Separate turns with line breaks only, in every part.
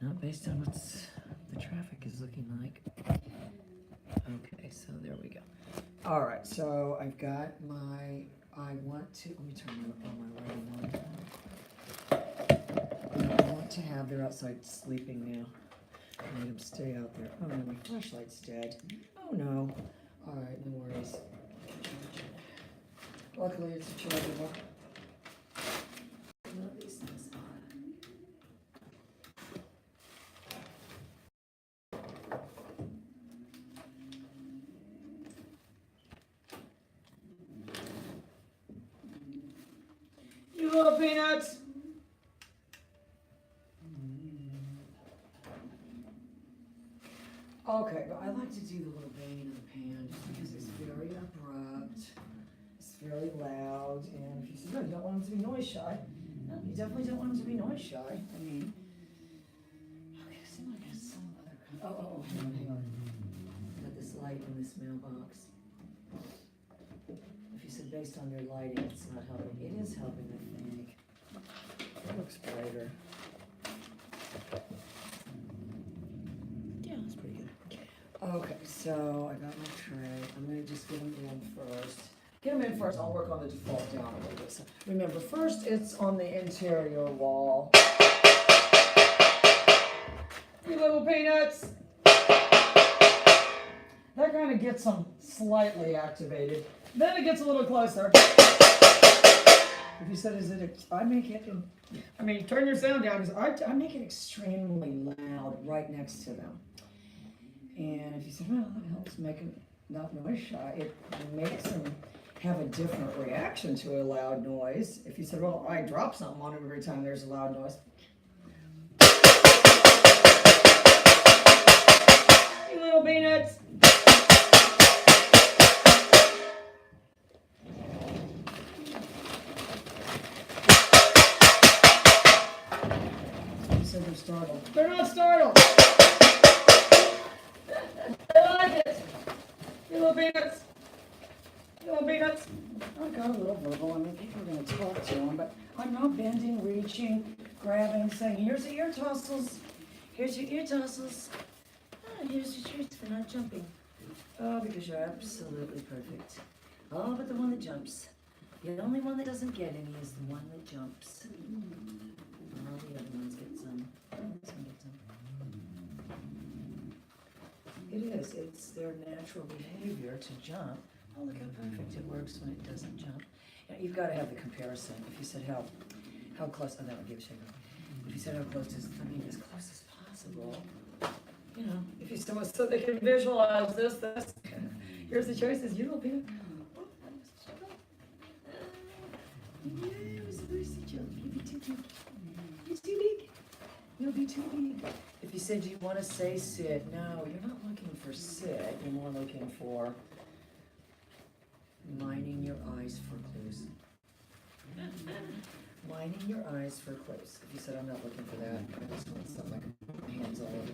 Not based on what's the traffic is looking like. Okay, so there we go. All right, so I've got my, let me turn on my lighting on. I want to have, they're outside sleeping now. I need them to stay out there. Oh no, my flashlight's dead. Oh no. All right, no worries. Luckily it's chargeable. None of these things are. You little peanuts! Okay, but I like to do the little banging in the pan just because it's very abrupt, it's very loud, and if you say, no, you don't want them to be noise shy, no, you definitely don't want them to be noise shy. I mean, okay, it seems like there's some other, hang on. Got this light in this mailbox. If you said based on your lighting, it's not helping. It is helping, I think. It looks brighter. Yeah, that's pretty good. Okay, so I got my tray. I'm going to just get them in first. Get them in first. I'll work on the default down a little bit. So remember, first it's on the interior wall. You little peanuts! That kind of gets them slightly activated. Then it gets a little closer. If you said, I make it, turn your sound down, because I make it extremely loud right next to them. And if you said, well, that helps make them not noise shy, it makes them have a different reaction to a loud noise. If you said, well, I drop something on them every time there's a loud noise. You little peanuts. You said they're startled. They're not startled. I like it. You little peanuts. You little peanuts. I got a little verbal. People are going to talk to them, but I'm not bending, reaching, grabbing, saying, here's the ear tossles. Here's your ear tossles. Here's your treats for not jumping. Oh, because you're absolutely perfect. Oh, but the one that jumps. The only one that doesn't get any is the one that jumps. All the other ones get some. This one gets some. It is. It's their natural behavior to jump. Oh, look how perfect it works when it doesn't jump. Now, you've got to have the comparison. If you said how close, oh, that would give a shake. If you said how close as close as possible. You know, if you still so they can visualize this. Here's the choices. You little peanut. Yeah, it was a mercy jump. You'll be too big. It's too big. You'll be too big. If you said you want to say sit, no, you're not looking for sit. You're more looking for mining your eyes for clues. Mining your eyes for clues. If you said I'm not looking for that, I just want something like hands all over.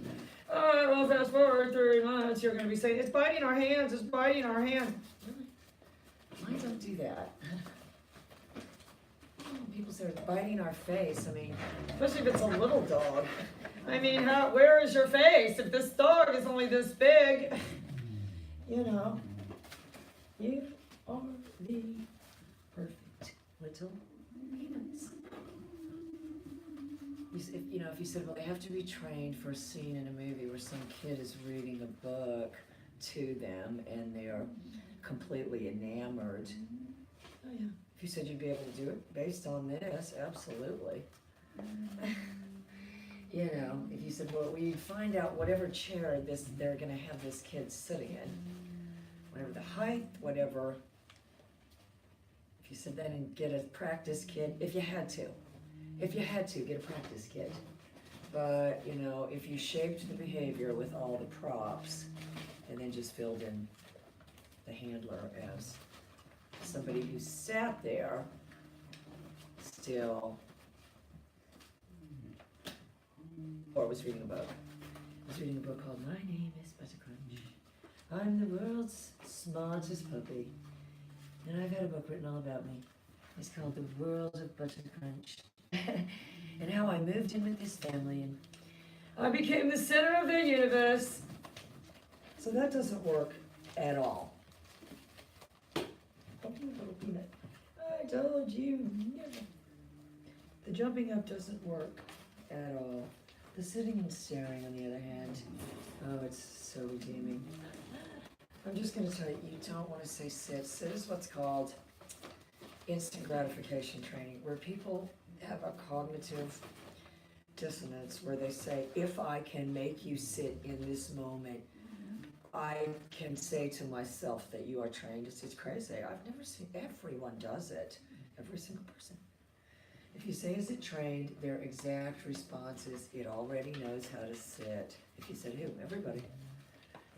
Oh, well, fast forward 3 months, you're going to be saying, it's biting our hands, it's biting our hands. Really? Mine don't do that. People say it's biting our face. Especially if it's a little dog. Where is your face? If this dog is only this big, you know, you are the perfect little peanuts. If you said, well, they have to be trained for a scene in a movie where some kid is reading a book to them and they're completely enamored. Oh yeah. If you said you'd be able to do it based on this, absolutely. If you said, well, we find out whatever chair they're going to have this kid sitting in, whatever the height, whatever. If you said then and get a practice kid, if you had to, get a practice kid. But, if you shaped the behavior with all the props and then just filled in the handler as somebody who sat there still, or was reading a book. I was reading a book called My Name is Buttercrunch. I'm the world's smartest puppy. And I've had a book written all about me. It's called The World of Buttercrunch.
and how I moved in with this family, and
I became the center of their universe. So that doesn't work at all. Oh, little peanut. I told you. The jumping up doesn't work at all.
the sitting and staring, on the other hand, oh, it's so redeeming. I'm just going to tell you, you don't want to say sit. Sit is what's called instant gratification training, where people have a cognitive dissonance where they say, if I can make you sit in this moment, I can say to myself that you are trained. It's crazy. I've never seen, everyone does it. Every single person. If you say, is it trained, their exact response is, it already knows how to sit. If you said, who? Everybody.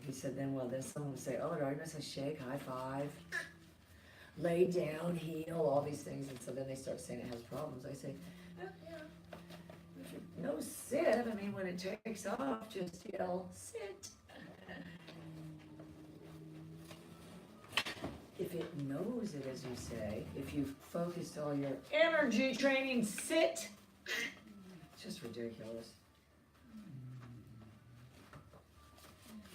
If you said, then, well, then someone would say, oh, it already knows how to shake, high five, lay down, heel, all these things. And so then they start saying it has problems. I say, no sit. I mean, when it takes off, just yell, sit. If it knows it, as you say, if you've focused all your energy training, sit. It's just ridiculous.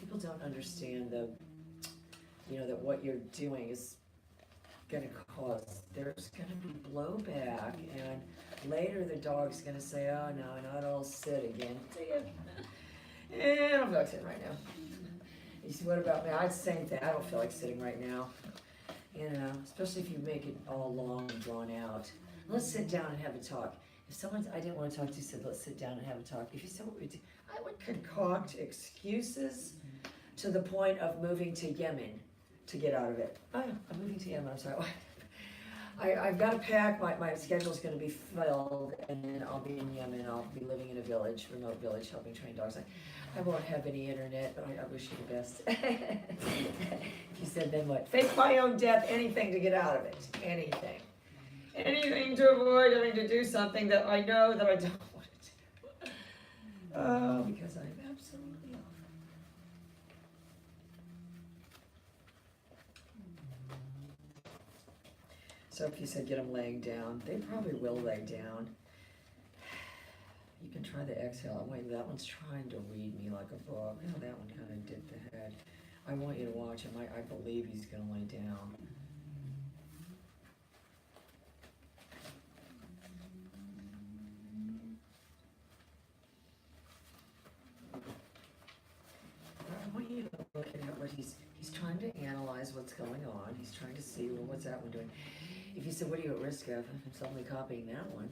People don't understand that what you're doing is going to cause, there's going to be blowback, and later the dog's going to say, oh no, not all sit again. And I don't feel like sitting right now. You see, what about me? I'd say that I don't feel like sitting right now. Especially if you make it all long and drawn out. Let's sit down and have a talk. If someone I didn't want to talk to said, let's sit down and have a talk, if you said what we do, I would concoct excuses to the point of moving to Yemen to get out of it. Oh, I'm moving to Yemen, I'm sorry. I've got to pack, my schedule's going to be filled, and then I'll be in Yemen. I'll be living in a village, remote village, helping train dogs. I won't have any internet, but I wish you the best. If you said, then what? Fake my own death, anything to get out of it. Anything. Anything to avoid having to do something that I know that I don't want to do. Oh, because I'm absolutely off. So if you said get them laying down, they probably will lay down. You can try the exhale. Wait, that one's trying to read me like a book. Oh, that one kind of dipped the head. I want you to watch him. I believe he's going to lay down. I want you to look at what he's trying to analyze what's going on. He's trying to see, well, what's that one doing? If you said, what are you at risk of? I'm suddenly copying that one.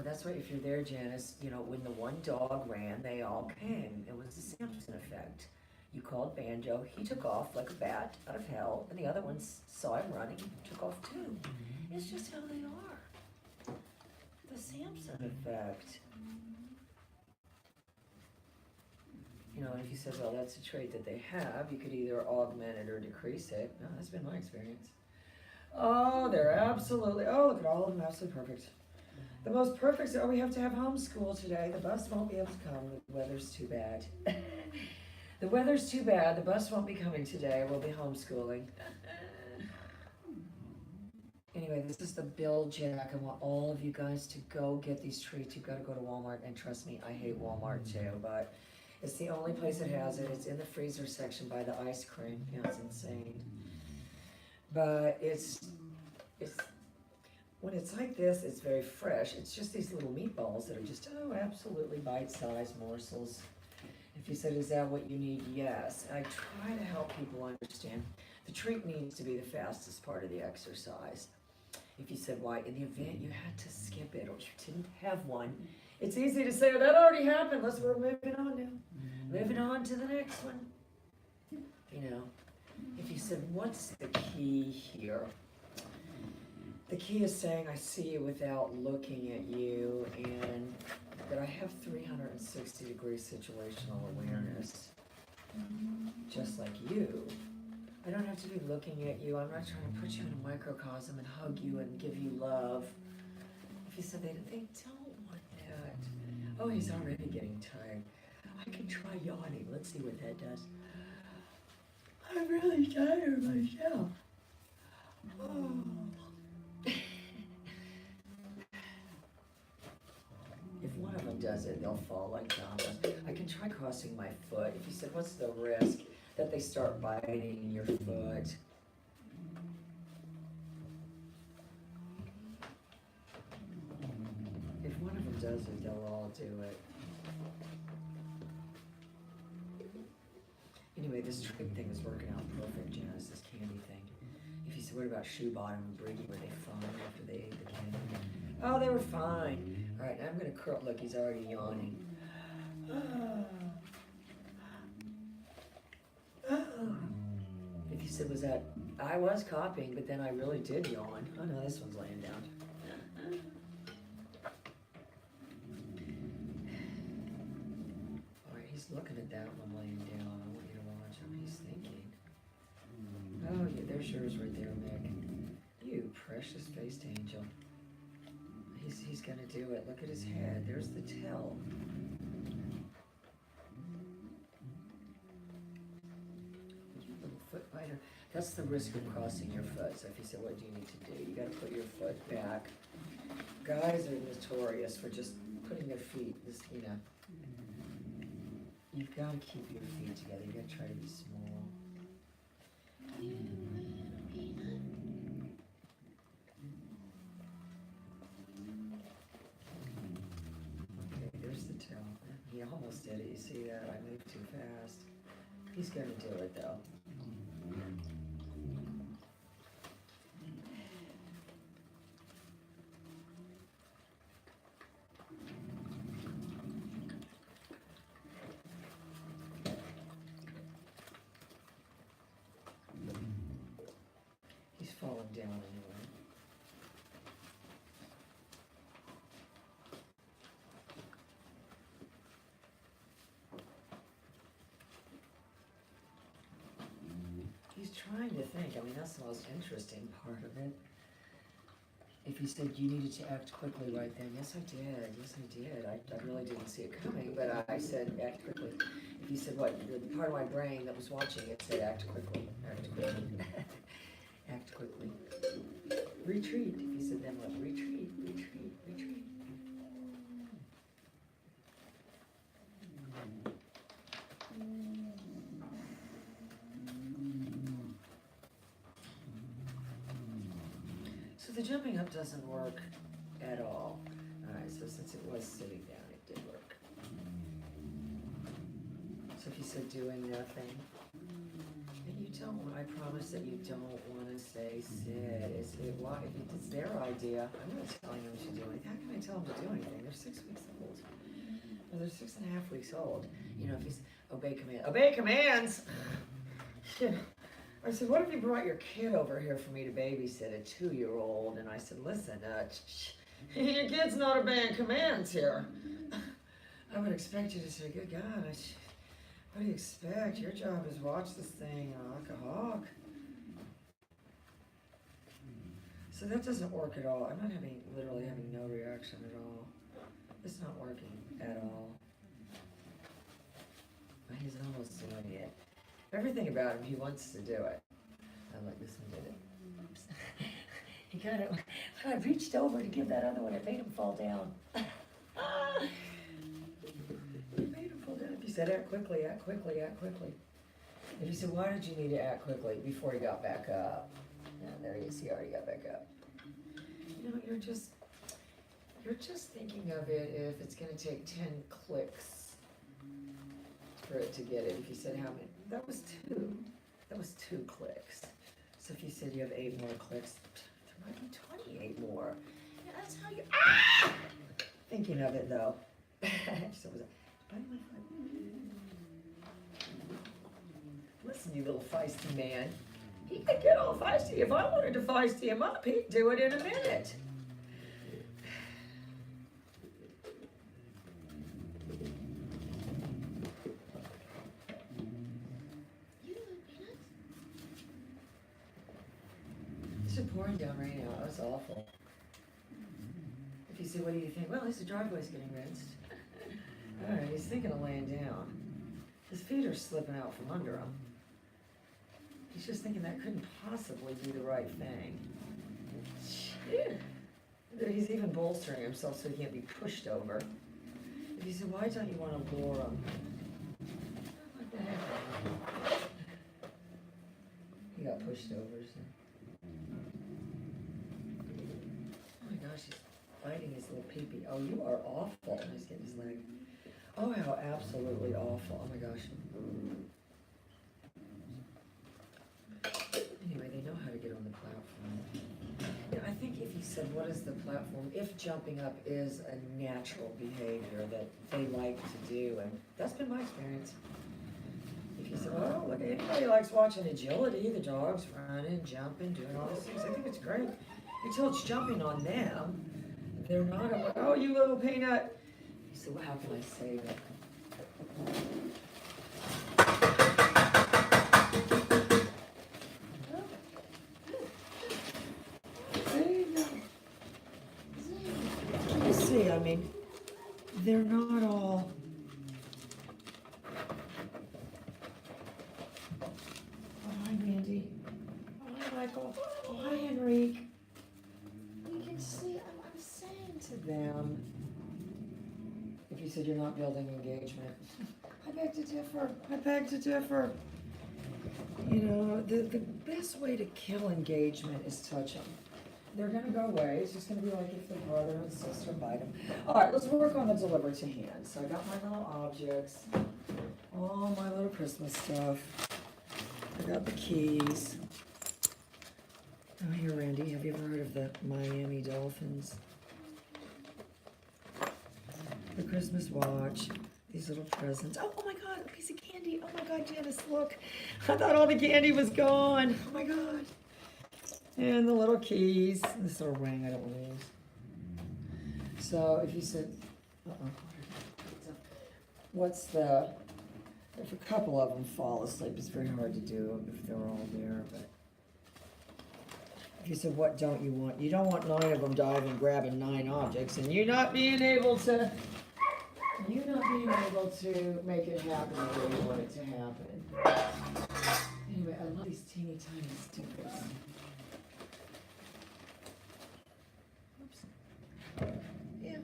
That's why if you're there, Janice, when the one dog ran, they all came. It was the Samson effect. You called Banjo, he took off like a bat out of hell, and the other ones saw him running, took off too. It's just how they are. The Samson effect. If you said, well, that's a trait that they have, you could either augment it or decrease it. No, that's been my experience. Oh, they're absolutely, look at all of them, absolutely perfect. The most perfect, we have to have homeschool today. The bus won't be able to come. The weather's too bad. The weather's too bad. The bus won't be coming today. We'll be homeschooling. Anyway, this is the Bill Jack. I want all of you guys to go get these treats. You've got to go to Walmart, and trust me, I hate Walmart too, but it's the only place that has it. It's in the freezer section by the ice cream. It's insane. But it's when it's like this, it's very fresh. It's just these little meatballs that are just, absolutely bite-sized morsels. If you said, is that what you need? Yes. I try to help people understand. The treat needs to be the fastest part of the exercise. If you said, why? In the event you had to skip it or you didn't have one, it's easy to say, that already happened. We're moving on now. Moving on to the next one. If you said, what's the key here? The key is saying, I see you without looking at you, and that I have 360-degree situational awareness, just like you. I don't have to be looking at you. I'm not trying to put you in a microcosm and hug you and give you love. If you said they don't want that. Oh, he's already getting tired. I can try yawning. Let's see what that does. I'm really tired myself. Oh. does it, they'll fall like dominoes. I can try crossing my foot. If you said, what's the risk that they start biting your foot? If one of them does it, they'll all do it. Anyway, this trick thing is working out perfect, Janice, this candy thing. If you said, what about shoe bottom and Briggy, were they fine after they ate the candy? Oh, they were fine. All right, now I'm gonna curl, look, he's already yawning. If you said, was that, I was copying, but then I really did yawn. Oh no, this one's laying down. All right, he's looking at that one laying down. I want you to watch him, he's thinking. Oh, yeah, there's yours right there, Mick. You precious faced angel. He's gonna do it. Look at his head. There's the tail. You little foot biter. That's the risk of crossing your foot. So if you say, what do you need to do? You gotta put your foot back. Guys are notorious for just putting their feet, this, you know. You've gotta keep your feet together. You gotta try to be small. He almost did it, you see that? I moved too fast. He's gonna do it though. He's falling down anyway. He's trying to think. I mean, that's the most interesting part of it. If you said you needed to act quickly right then, yes I did, yes I did. I really didn't see it coming, but I said act quickly. If you said what, the part of my brain that was watching it said act quickly, act quickly, act quickly. Retreat, if you said then what, retreat, retreat, retreat. So the jumping up doesn't work at all. Alright, so since it was sitting down, it did work. So if you said doing nothing, and you don't, I promise that you don't want to say sit. It's their idea. I'm not telling them to do anything. How can I tell them to do anything? They're 6 weeks old. Or they're 6.5 weeks old. You know, if he's obey commands. Obey commands! Yeah. I said, what if you brought your kid over here for me to babysit, a 2-year-old? And I said, listen, your kid's not obeying commands here. I would expect you to say, good God, what do you expect? Your job is watch this thing like a hawk. So that doesn't work at all. I'm not literally having no reaction at all. It's not working at all. But he's almost doing it. Everything about him, he wants to do it. I like this one did it. Oops. He kind of, when I reached over to give that other one, it made him fall down. It made him fall down. If you said act quickly, act quickly, act quickly. If you said, why did you need to act quickly before he got back up? Yeah, there he is, he already got back up. You know, you're just thinking of it if it's gonna take 10 clicks for it to get it. If you said how many, that was 2. That was 2 clicks. So if you said you have 8 more clicks, there might be 28 more. Yeah, that's how you, thinking of it though. So was it, biting my foot. Listen, you little feisty man. He could get all feisty. If I wanted to feisty him up, he'd do it in a minute. Pouring down rain out. That was awful. If you say, what do you think? Well, at least the driveway's getting rinsed. Alright, he's thinking of laying down. His feet are slipping out from under him. He's just thinking that couldn't possibly be the right thing. He's even bolstering himself so he can't be pushed over. If you said, why don't you want to lure them? What the heck? He got pushed over, so. Oh my gosh, he's biting his little peepee. Oh, you are awful. He's getting his leg. Oh, how absolutely awful. Oh my gosh. Anyway, they know how to get on the platform. Yeah, I think if you said, what is the platform? If jumping up is a natural behavior that they like to do, and that's been my experience. If you said, well, look, anybody likes watching agility, the dogs running, jumping, doing all these things, I think it's great. Until it's jumping on them. They're not, I'm like, oh, you little peanut. You said, well, how can I save it? You see, I mean, they're not all. Oh, hi, Mandy. Oh, hi, Michael. Oh, hi, Enrique. You can see, I'm saying to them, if you said you're not building engagement, I beg to differ. I beg to differ. You know, the best way to kill engagement is touch them. They're going to go away. It's just going to be like if their brother and sister bite them. All right, let's work on the deliver to hand. So I got my little objects, all my little Christmas stuff. I got the keys. Oh, here, Randy, have you ever heard of the Miami Dolphins? The Christmas watch, these little presents. Oh my God, a piece of candy. Oh my God, Janice, look. I thought all the candy was gone. Oh my God. And the little keys. This little ring I don't want to use. So if you said, what's the, if a couple of them fall asleep, it's very hard to do if they're all there, but. If you said, what don't you want? You don't want 9 of them diving, grabbing 9 objects, and you not being able to make it happen the way you want it to happen. Anyway, I love these teeny tiny stickers. Oops. Yeah.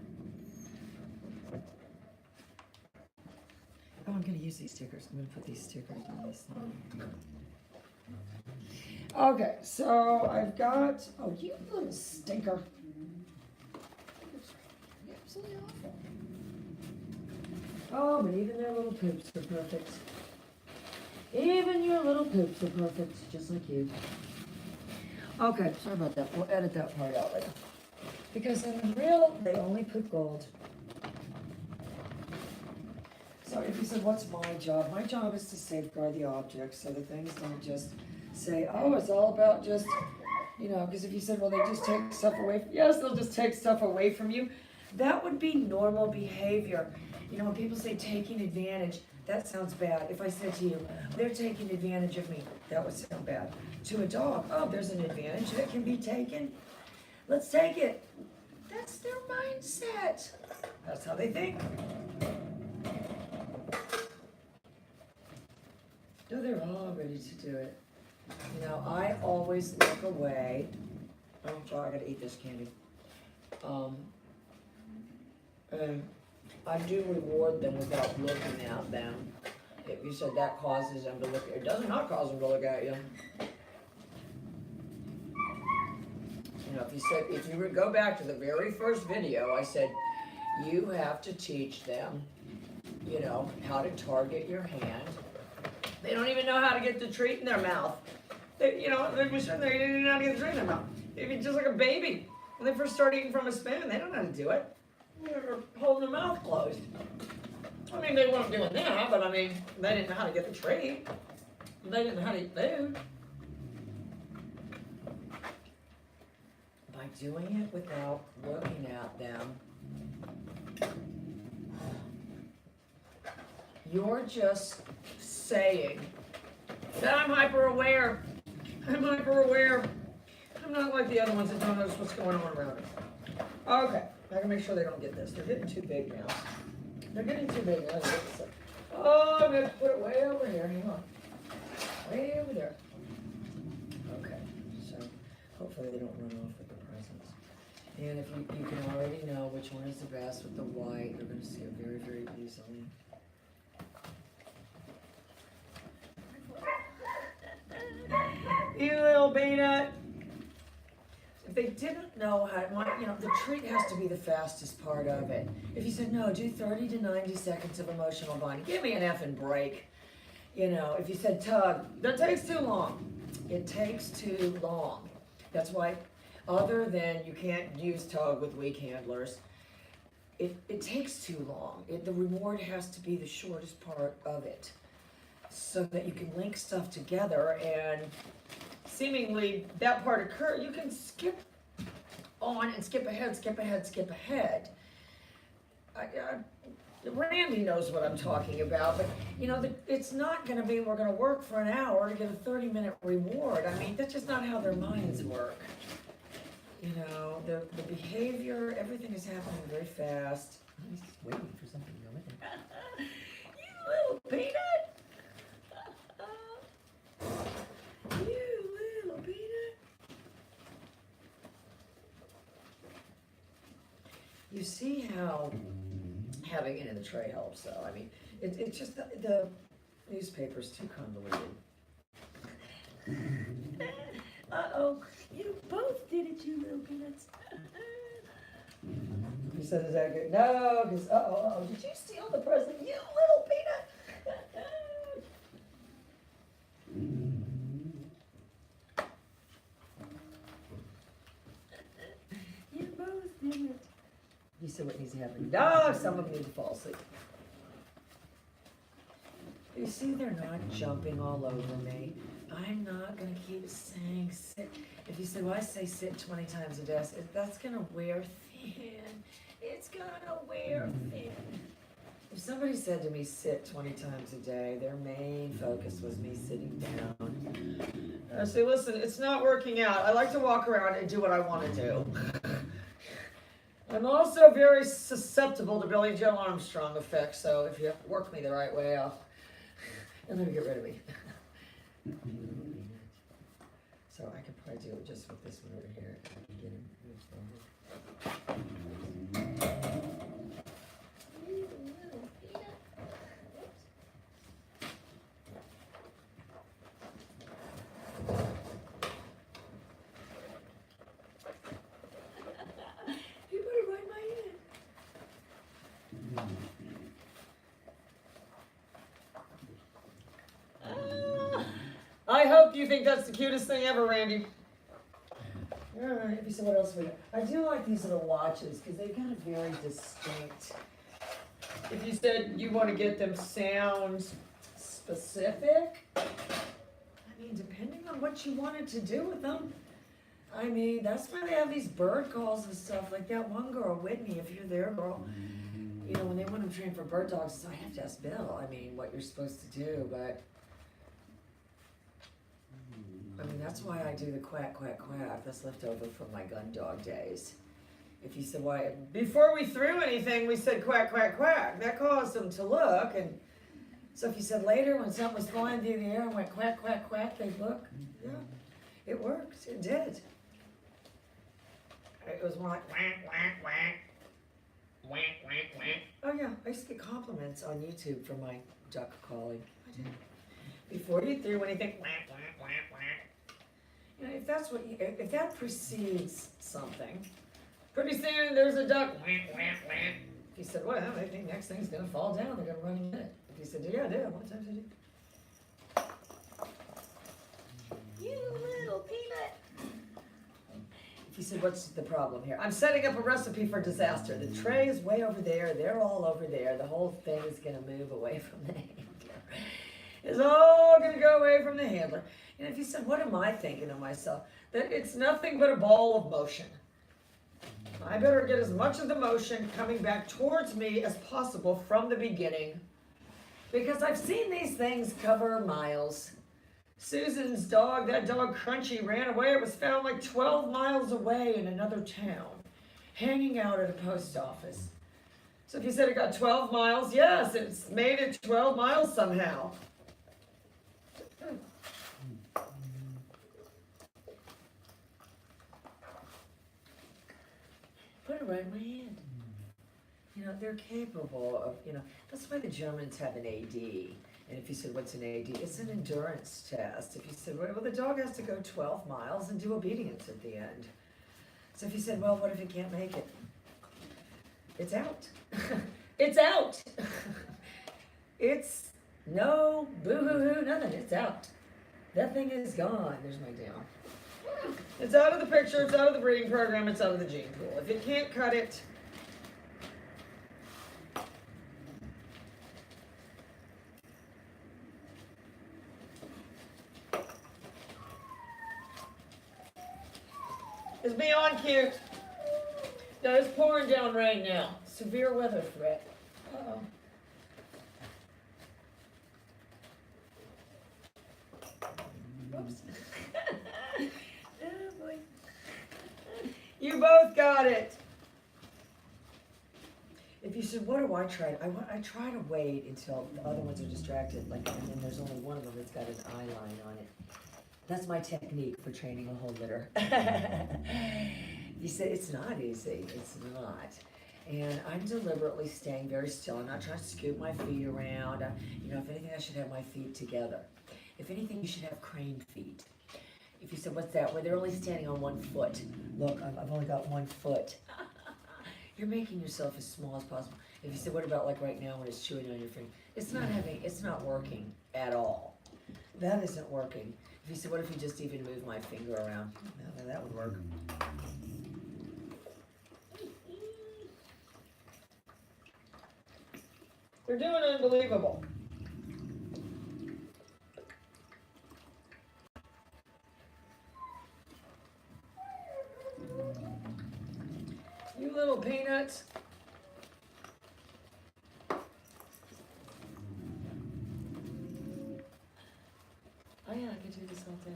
Oh, I'm going to use these stickers. I'm going to put these stickers on this thing. Okay, so I've got, oh, you little stinker. You're absolutely awful. Oh, but even their little poops are perfect. Even your little poops are perfect, just like you. Okay, sorry about that. We'll edit that part out later. Because in real, they only poop gold. So if you said, what's my job? My job is to safeguard the objects so that things don't just say, oh, it's all about just, you know, because if you said, well, they just take stuff away. Yes, they'll just take stuff away from you. That would be normal behavior. You know, when people say taking advantage, that sounds bad. If I said to you, they're taking advantage of me, that would sound bad. To a dog, oh, there's an advantage that can be taken. Let's take it. That's their mindset. That's how they think. No, they're all ready to do it. You know, I always look away. Oh, sorry, I gotta eat this candy. And I do reward them without looking at them. If you said that causes them to look, it does not cause them to look at you. You know, if you said, if you would go back to the very first video, I said, you have to teach them, you know, how to target your hand. They don't even know how to get the treat in their mouth. They, you know, they're sitting there, they didn't know how to get the treat in their mouth. They'd be just like a baby. When they first start eating from a spoon, they don't know how to do it. They're holding their mouth closed. I mean, they weren't doing that, but I mean, they didn't know how to get the treat. They didn't know how to eat food. By doing it without looking at them, you're just saying that I'm hyper aware. I'm hyper aware. I'm not like the other ones that don't notice what's going on around me. Okay, I can make sure they don't get this. They're getting too big now. They're getting too big now. Oh, I'm gonna put it way over here. Hang on. Way over there. Okay, so hopefully they don't run off with the presents. And if you can already know which one is the best with the white, you're gonna see it very, very easily. You little peanut. If they didn't know how, the treat has to be the fastest part of it. If you said, no, do 30 to 90 seconds of emotional bonding, give me an effing break. If you said tug, that takes too long. It takes too long. That's why, other than you can't use tug with weak handlers, it takes too long. The reward has to be the shortest part of it, so that you can link stuff together and seemingly that part occur, you can skip on and skip ahead, skip ahead, skip ahead. Randy knows what I'm talking about, but it's not going to be we're going to work for an hour to get a 30-minute reward. I mean, that's just not how their minds work. The behavior, everything is happening very fast. I'm just waiting for something to go in. You little peanut! You little peanut! You see how having it in the tray helps, though. I mean, it's just the newspaper's too convoluted. Uh-oh, you both did it, you little peanuts. You said, is that good? No, because, did you steal the present, you little peanut? You both did it. You said what needs to happen. No, some of them need to fall asleep. You see, they're not jumping all over me. I'm not going to keep saying sit. If you say, well, I say sit 20 times a day, that's going to wear thin. It's going to wear thin. If somebody said to me, sit 20 times a day, their main focus was me sitting down. I say, listen, it's not working out. I like to walk around and do what I want to do. I'm also very susceptible to Billy Joe Armstrong effect, so if you work me the right way, and then get rid of me. So I could probably do it just with this one over here. Get him moved forward. You better bite my hand. I hope you think that's the cutest thing ever, Randy. All right, so what else we got? I do like these little watches because they've got a very distinct. If you said you want to get them sound specific, I mean, depending on what you wanted to do with them. I mean, that's why they have these bird calls and stuff. Like that one girl, Whitney, if you're there, girl, when they want them trained for bird dogs, so I have to ask Bill, what you're supposed to do, but that's why I do the quack, quack, quack. That's left over from my gun dog days. If you said, why, before we threw anything, we said quack, quack, quack. That caused them to look. And so if you said later, when something was flying through the air and went quack, quack, quack, they'd look. Yeah, it worked. It did. It was more like whack, whack, whack. Whack, whack, whack. Oh, yeah. I used to get compliments on YouTube for my duck calling. I did. Before you threw anything, whack, whack, whack, whack. If that's if that precedes something, pretty soon there's a duck. Whack, whack, whack. If you said, well, I think next thing's gonna fall down. They're gonna run in it. If you said, yeah, I did. What times did you? You little peanut. If you said, what's the problem here? I'm setting up a recipe for disaster. The tray is way over there. They're all over there. The whole thing is gonna move away from the handler. It's all gonna go away from the handler. And if you said, what am I thinking of myself? That it's nothing but a ball of motion. I better get as much of the motion coming back towards me as possible from the beginning. Because I've seen these things cover miles. Susan's dog, that dog Crunchy, ran away. It was found like 12 miles away in another town, hanging out at a post office. So if you said it got 12 miles, yes, it's made it 12 miles somehow. Put it right in my hand. You know, they're capable of, you know, that's why the Germans have an AD. And if you said, what's an AD? It's an endurance test. If you said, well, the dog has to go 12 miles and do obedience at the end. So if you said, well, what if it can't make it? It's out. It's out. It's no boo-hoo-hoo, nothing. It's out. That thing is gone. There's my down. It's out of the picture. It's out of the breeding program. It's out of the gene pool. If it can't cut it, it's beyond cute. No, it's pouring down rain now. Severe weather threat. Uh-oh. Oops. Oh boy. You both got it. If you said, what do I try? I try to wait until the other ones are distracted, like, and then there's only one of them that's got an eye line on it. That's my technique for training a whole litter. You said it's not easy. It's not. And I'm deliberately staying very still. I'm not trying to scoop my feet around. You know, if anything, I should have my feet together. If anything, you should have crane feet. If you said, what's that? Well, they're only standing on 1 foot. Look, I've only got 1 foot. You're making yourself as small as possible. If you said, what about like right now when it's chewing on your finger? It's not working at all. That isn't working. If you said, what if you just even move my finger around? No, that would work. They're doing unbelievable. You little peanuts. Oh yeah, I could do this all day.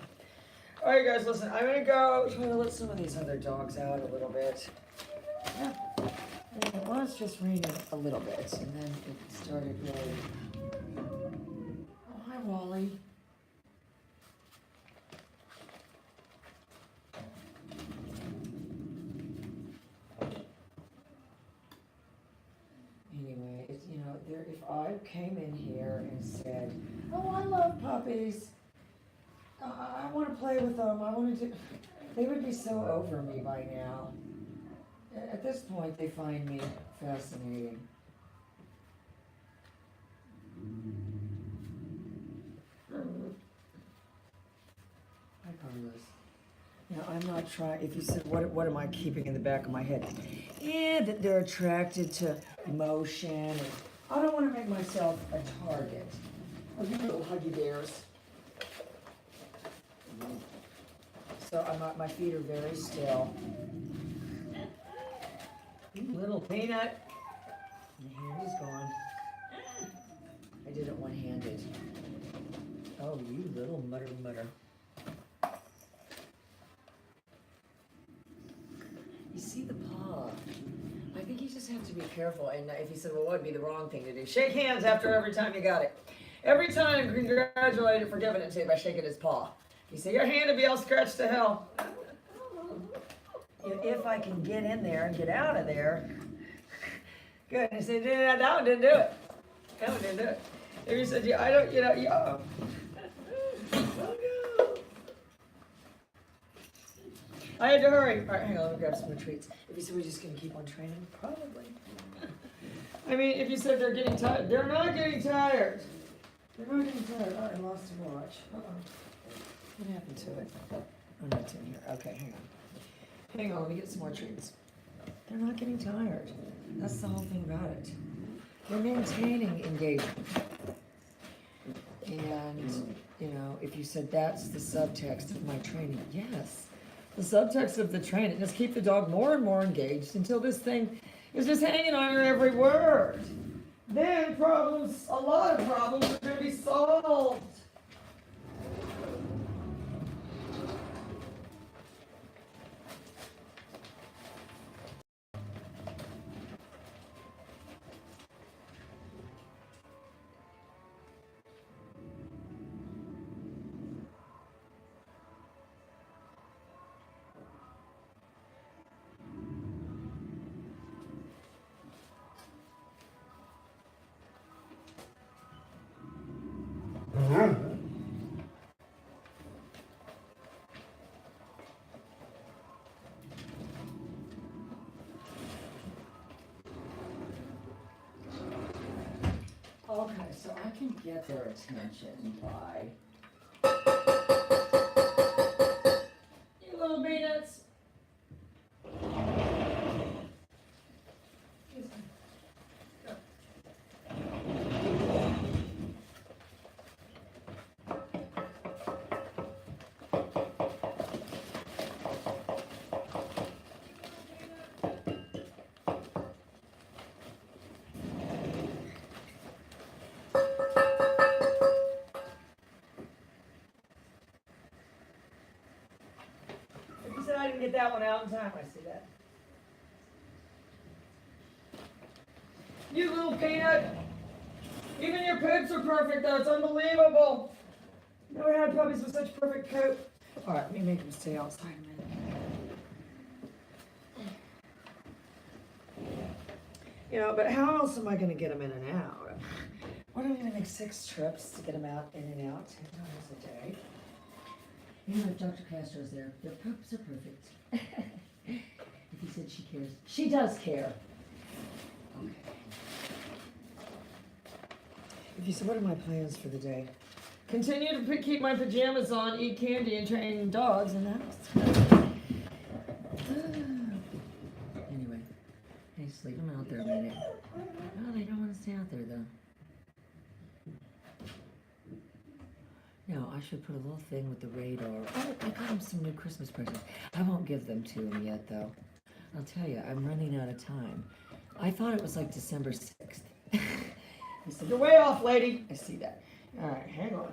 All right, guys, listen. I'm gonna go try to let some of these other dogs out a little bit. Yeah. It was just raining a little bit, and then it started really. Oh, hi, Wally. Anyway, it's, you know, if I came in here and said, "Oh, I love puppies. I want to play with them. I want to do," they would be so over me by now. At this point, they find me fascinating. Hi, Carlos. Now, I'm not trying, if you said, what am I keeping in the back of my head? Yeah, that they're attracted to motion. And I don't want to make myself a target. Oh, you little huggy bears. So my feet are very still. Little peanut. The hand is gone. I did it one-handed. Oh, you little mutter. You see the paw. I think you just have to be careful. And if you said, well, what would be the wrong thing to do? Shake hands after every time you got it. Every time, congratulate it for giving it to you by shaking his paw. You say, your hand will be all scratched to hell. If I can get in there and get out of there. Good. You say, yeah, that one didn't do it. That one didn't do it. If you said, yeah, I don't, you know, oh no. I had to hurry. All right, hang on, let me grab some more treats. If you said we're just going to keep on training, probably. I mean, if you said they're getting tired, they're not getting tired. They're not getting tired. Oh, I lost a watch. What happened to it? Oh, no, it's in here. Okay, hang on. Hang on, let me get some more treats. They're not getting tired. That's the whole thing about it. They're maintaining engagement. And, you know, if you said that's the subtext of my training, yes. The subtext of the training is keep the dog more and more engaged until this thing is just hanging on your every word. Then problems, a lot of problems are going to be solved.
Okay, so I can get their attention by. You little peanuts. I didn't get that one out in time. I see that. You little peanut. Even your poops are perfect, though. It's unbelievable. Never had puppies with such perfect coat. All right, let me make them stay outside a minute. You know, but how else am I going to get them in and out? Why don't we make 6 trips to get them out, in and out, 10 times a day? You know, if Dr. Castro's there, their poops are perfect. If he said she cares, she does care. Okay. If you said, what are my plans for the day? Continue to keep my pajamas on, eat candy, and train dogs in the house. Anyway, hey, just leave them out there a minute. Oh, they don't want to stay out there, though. No, I should put a little thing with the radar. Oh, I got him some new Christmas presents. I won't give them to him yet, though. I'll tell you, I'm running out of time. I thought it was like December 6th. He said, you're way off, lady. I see that. All right, hang on.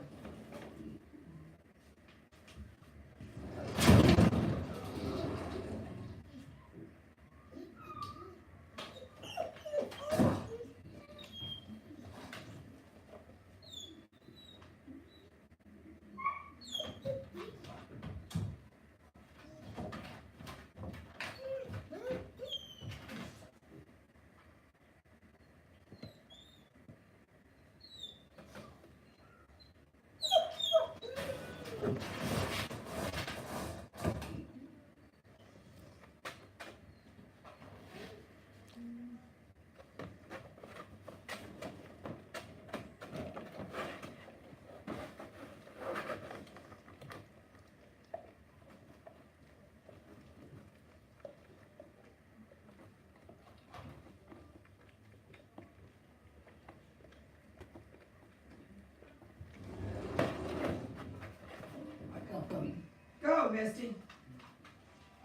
Go, Misty.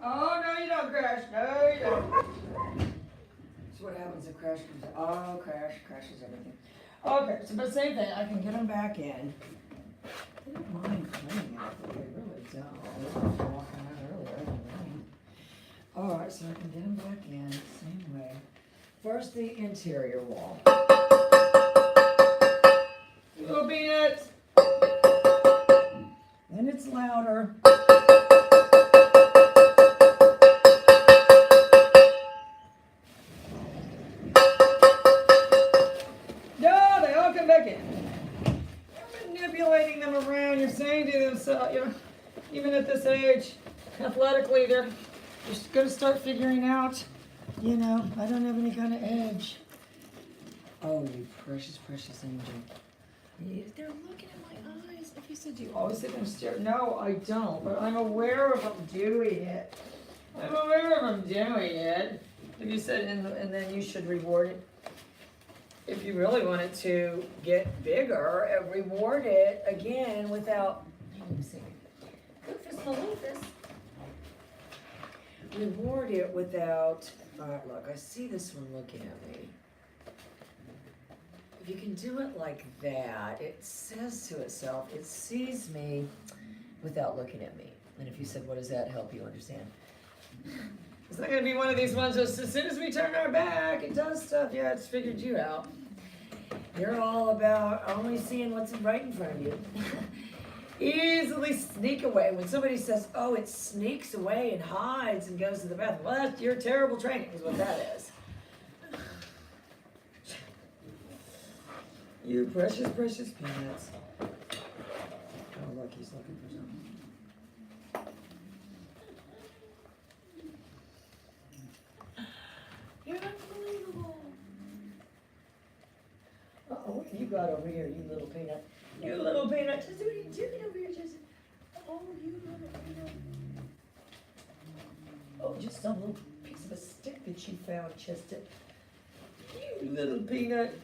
Oh, no, you don't crash. No, you don't. That's what happens if crash comes. Oh, crashes everything. Okay, so but same thing. I can get them back in. They don't mind cleaning out, but they really don't. They were walking out earlier. I don't know. All right, so I can get them back in same way. First, the interior wall. Little peanuts. Then it's louder. No, they all come back in. You're manipulating them around. You're saying to themselves, you know, even at this age, athletically, they're just going to start figuring out, you know, I don't have any kind of edge. Oh, you precious, precious angel. They're looking at my eyes. If you said, do you always sit and stare? No, I don't, but I'm aware of them doing it. I'm aware of them doing it. If you said, and then you should reward it. If you really wanted to get bigger, reward it again without, let me see. Goofus maloofus. Reward it without, all right, look, I see this one looking at me. If you can do it like that, it says to itself, it sees me without looking at me. And if you said, what does that help you understand? It's not going to be one of these ones just as soon as we turn our back, it does stuff. Yeah, it's figured you out. You're all about only seeing what's right in front of you. Easily sneak away. When somebody says, oh, it sneaks away and hides and goes to the bathroom. Well, that's your terrible training is what that is. You precious, precious peanuts. Oh, look, he's looking for something. You're unbelievable. Uh-oh, you got over here, you little peanut? You little peanut, just what are you doing over here, just, oh, you little peanut. Oh, just some little piece of a stick that you found, Chester. You little peanut.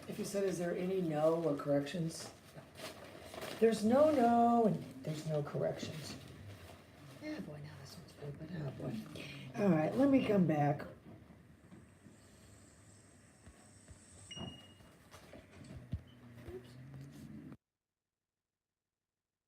If you said, is there any no or corrections? There's no no and there's no corrections. Yeah, boy, now this one's full, but oh boy. All right, let me come back.